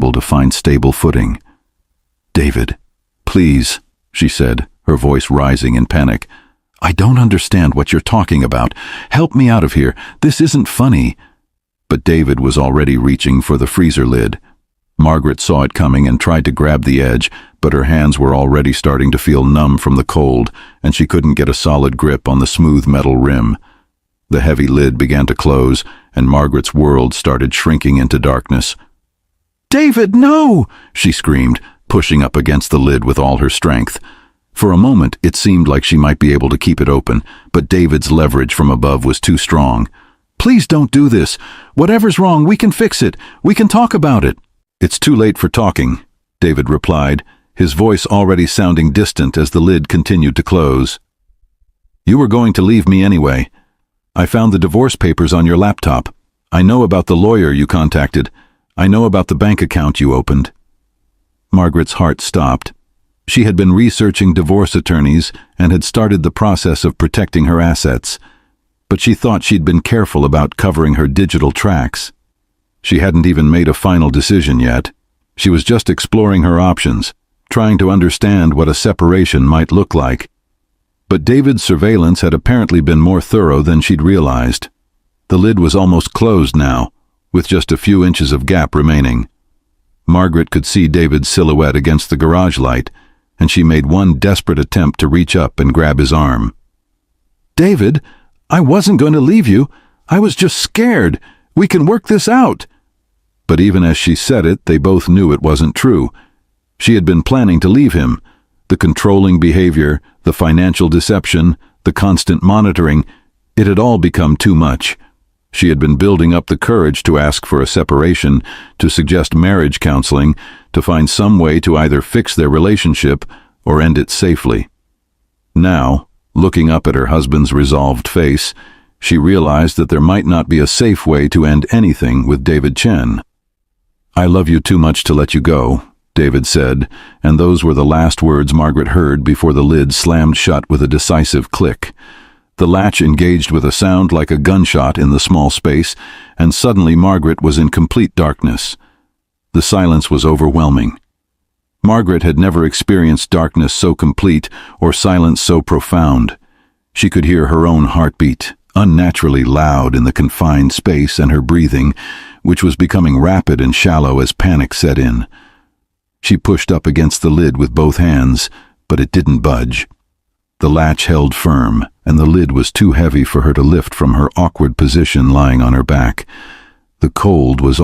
unable to find stable footing. "David, please," she said, her voice rising in panic. "I don't understand what you're talking about. Help me out of here. This isn't funny." But David was already reaching for the freezer lid. Margaret saw it coming and tried to grab the edge, but her hands were already starting to feel numb from the cold, and she couldn't get a solid grip on the smooth metal rim. The heavy lid began to close, and Margaret's world started shrinking into darkness. "David, no!" she screamed, pushing up against the lid with all her strength. For a moment, it seemed like she might be able to keep it open, but David's leverage from above was too strong. "Please don't do this. Whatever's wrong, we can fix it. We can talk about it." "It's too late for talking," David replied, his voice already sounding distant as the lid continued to close. "You were going to leave me anyway. I found the divorce papers on your laptop. I know about the lawyer you contacted. I know about the bank account you opened." Margaret's heart stopped. She had been researching divorce attorneys and had started the process of protecting her assets, but she thought she'd been careful about covering her digital tracks. She hadn't even made a final decision yet. She was just exploring her options, trying to understand what a separation might look like. But David's surveillance had apparently been more thorough than she'd realized. The lid was almost closed now, with just a few inches of gap remaining. Margaret could see David's silhouette against the garage light, and she made one desperate attempt to reach up and grab his arm. "David, I wasn't going to leave you. I was just scared. We can work this out." But even as she said it, they both knew it wasn't true. She had been planning to leave him. The controlling behavior, the financial deception, the constant monitoring, it had all become too much. She had been building up the courage to ask for a separation, to suggest marriage counseling, to find some way to either fix their relationship or end it safely. Now, looking up at her husband's resolved face, she realized that there might not be a safe way to end anything with David Chen. "I love you too much to let you go," David said, and those were the last words Margaret heard before the lid slammed shut with a decisive click. The latch engaged with a sound like a gunshot in the small space, and suddenly Margaret was in complete darkness. The silence was overwhelming. Margaret had never experienced darkness so complete or silence so profound. She could hear her own heartbeat, unnaturally loud in the confined space, and her breathing, which was becoming rapid and shallow as panic set in. She pushed up against the lid with both hands, but it didn't budge. The latch held firm, and the lid was too heavy for her to lift from her awkward position lying on her back. The cold was